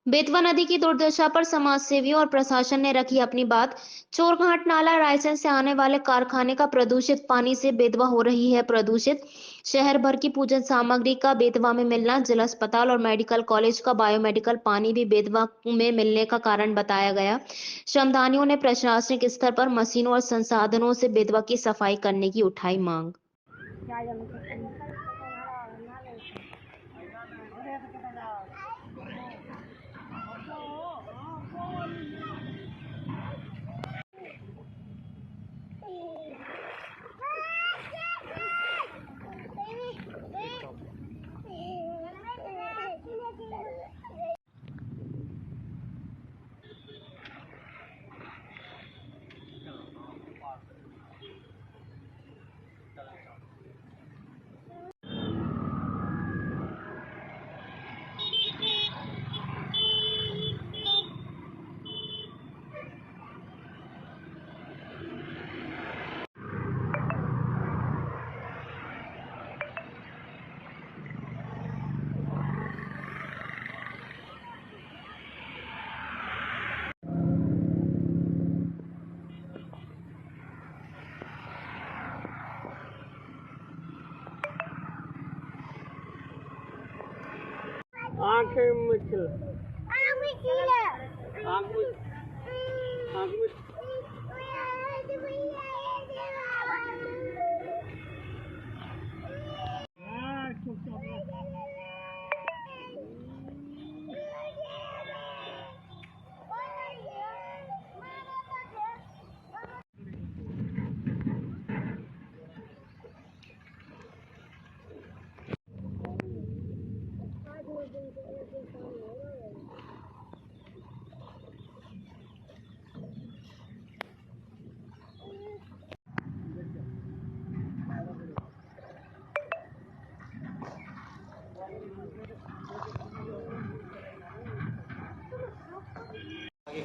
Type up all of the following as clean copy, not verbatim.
बेतवा नदी की दुर्दशा पर समाजसेवियों और प्रशासन ने रखी अपनी बात। चोरघाट नाला रायसेन से आने वाले कारखाने का प्रदूषित पानी से बेतवा हो रही है प्रदूषित। शहर भर की पूजन सामग्री का बेतवा में मिलना, जिला अस्पताल और मेडिकल कॉलेज का बायोमेडिकल पानी भी बेतवा में मिलने का कारण बताया गया। श्रमदानियों ने प्रशासनिक स्तर पर मशीनों और संसाधनों से बेतवा की सफाई करने की उठाई मांग। आंखें मुश्किल आंख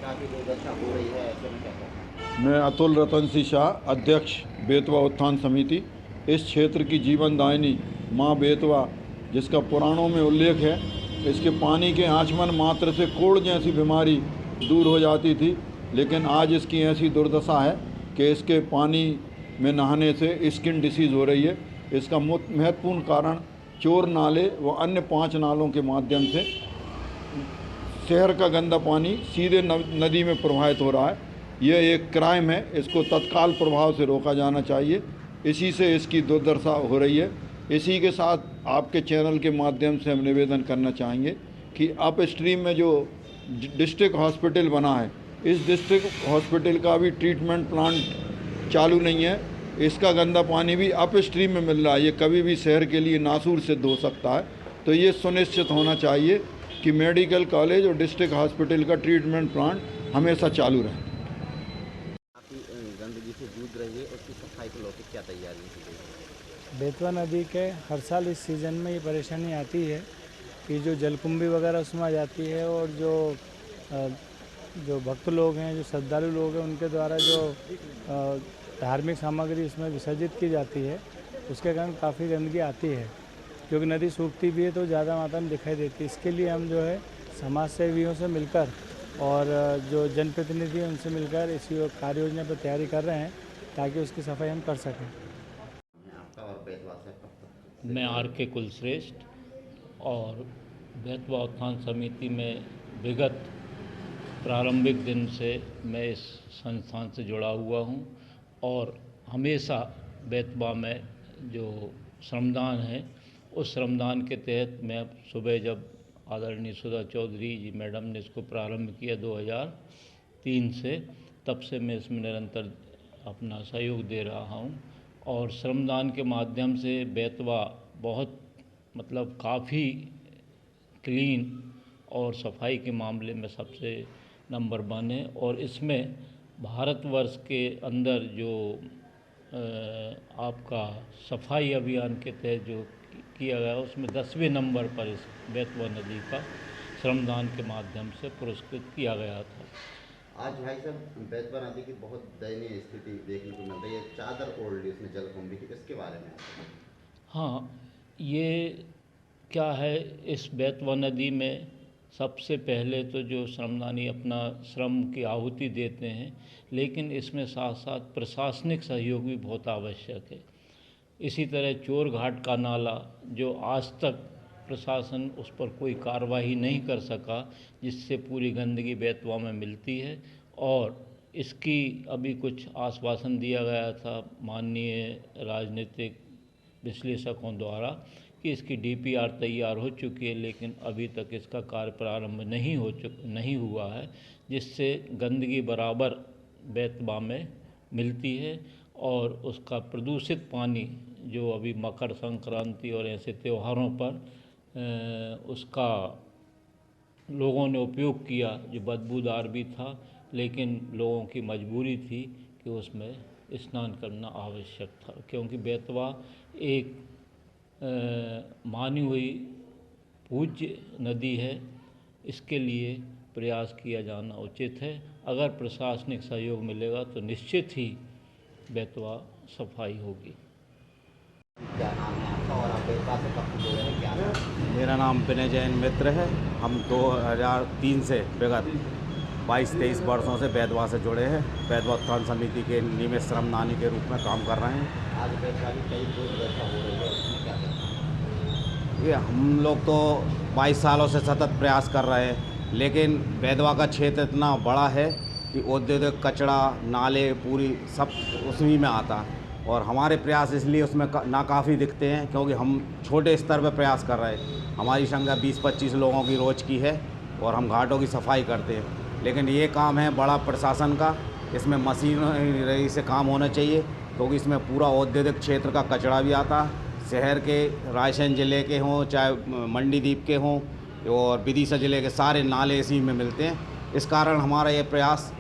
काफी दुर्दशा हो रही है, ऐसे में क्या कहना? मैं अतुल रतन सिंह शाह, अध्यक्ष बेतवा उत्थान समिति। इस क्षेत्र की जीवनदायिनी माँ बेतवा, जिसका पुराणों में उल्लेख है, इसके पानी के आचमन मात्र से कोढ़ जैसी बीमारी दूर हो जाती थी, लेकिन आज इसकी ऐसी दुर्दशा है कि इसके पानी में नहाने से स्किन डिसीज़ हो रही है। इसका महत्वपूर्ण कारण चोर नाले व अन्य 5 नालों के माध्यम से शहर का गंदा पानी सीधे नदी में प्रवाहित हो रहा है। यह एक क्राइम है, इसको तत्काल प्रभाव से रोका जाना चाहिए। इसी से इसकी दुर्दशा हो रही है। इसी के साथ आपके चैनल के माध्यम से हम निवेदन करना चाहेंगे कि अप स्ट्रीम में जो डिस्ट्रिक्ट हॉस्पिटल बना है, इस डिस्ट्रिक्ट हॉस्पिटल का भी ट्रीटमेंट प्लांट चालू नहीं है। इसका गंदा पानी भी अप स्ट्रीम में मिल रहा है। ये कभी भी शहर के लिए नासूर सिद्ध हो सकता है। तो ये सुनिश्चित होना चाहिए कि मेडिकल कॉलेज और डिस्ट्रिक्ट हॉस्पिटल का ट्रीटमेंट प्लांट हमेशा चालू रहे। काफ़ी गंदगी से जूझ रही है, उसकी सफाई को लेकर क्या तैयारी की गई है? बेतवा नदी के हर साल इस सीज़न में ये परेशानी आती है कि जो जलकुंभी वगैरह उसमें आ जाती है, और जो भक्त लोग हैं, जो श्रद्धालु लोग हैं, उनके द्वारा जो धार्मिक सामग्री इसमें विसर्जित की जाती है, उसके कारण काफ़ी गंदगी आती है। क्योंकि नदी सूखती भी है तो ज़्यादा मात्रा में दिखाई देती है। इसके लिए हम जो है समाज सेवियों से मिलकर और जो जनप्रतिनिधि हैं उनसे मिलकर इसी कार्य योजना पर तैयारी कर रहे हैं ताकि उसकी सफाई हम कर सकें। आपका और बेतवा से कब तक? मैं R.K. कुलश्रेष्ठ और बेतवा उत्थान समिति में विगत प्रारंभिक दिन से मैं इस संस्थान से जुड़ा हुआ हूं, और हमेशा बेतवा में जो श्रमदान है, उस श्रमदान के तहत मैं अब सुबह, जब आदरणीय सुधा चौधरी जी मैडम ने इसको प्रारंभ किया 2003 से, तब से मैं इसमें निरंतर अपना सहयोग दे रहा हूं। और श्रमदान के माध्यम से बेतवा बहुत काफ़ी क्लीन और सफाई के मामले में सबसे नंबर 1 है। और इसमें भारतवर्ष के अंदर जो आपका सफाई अभियान के तहत जो किया गया, उसमें 10वें नंबर पर इस बेतवा नदी का श्रमदान के माध्यम से पुरस्कृत किया गया था। आज भाई साहब, बेतवा नदी की बहुत दयनीय स्थिति देखने को मिल रही है। चादर ओढ़ ली उसने जलकुंभी की, इसके बारे में? हाँ, ये क्या है, इस बेतवा नदी में सबसे पहले तो जो श्रमदानी अपना श्रम की आहुति देते हैं, लेकिन इसमें साथ साथ प्रशासनिक सहयोग भी बहुत आवश्यक है। इसी तरह चोर घाट का नाला जो आज तक प्रशासन उस पर कोई कार्रवाई नहीं कर सका, जिससे पूरी गंदगी बेतवा में मिलती है, और इसकी अभी कुछ आश्वासन दिया गया था माननीय राजनीतिक विश्लेषकों द्वारा कि इसकी डीपीआर तैयार हो चुकी है, लेकिन अभी तक इसका कार्य प्रारंभ नहीं हुआ है, जिससे गंदगी बराबर बेतवा में मिलती है और उसका प्रदूषित पानी जो अभी मकर संक्रांति और ऐसे त्योहारों पर उसका लोगों ने उपयोग किया, जो बदबूदार भी था, लेकिन लोगों की मजबूरी थी कि उसमें स्नान करना आवश्यक था, क्योंकि बेतवा एक मानी हुई पूज्य नदी है। इसके लिए प्रयास किया जाना उचित है। अगर प्रशासनिक सहयोग मिलेगा तो निश्चित ही बेतवा सफाई होगी। क्या नाम है आपका और आप बेतवा से कब से जुड़े हैं, क्या नाम है? मेरा नाम विनय जैन मित्र है। हम 2003 से विगत 22-23 वर्षों से बेतवा से जुड़े हैं। बेतवा उत्थान समिति के नियमित श्रमदानी के रूप में काम कर रहे हैं। आज बेतवा की कई दुर्दशा हो रही है, उसमें क्या कहना है? ये हम लोग तो 22 सालों से सतत प्रयास कर रहे हैं, लेकिन बेतवा का क्षेत्र इतना बड़ा है कि औद्योगिक कचरा, नाले पूरी सब उसी में आता है, और हमारे प्रयास इसलिए उसमें नाकाफ़ी दिखते हैं क्योंकि हम छोटे स्तर पर प्रयास कर रहे हैं। हमारी संख्या 20-25 लोगों की रोज़ की है और हम घाटों की सफाई करते हैं, लेकिन ये काम है बड़ा प्रशासन का। इसमें मशीनरी से काम होना चाहिए, क्योंकि इसमें पूरा औद्योगिक क्षेत्र का कचरा भी आता है। शहर के, रायसेन ज़िले के हों चाहे मंडीदीप के हों और विदिशा ज़िले के सारे नाले इसी में मिलते हैं। इस कारण हमारा ये प्रयास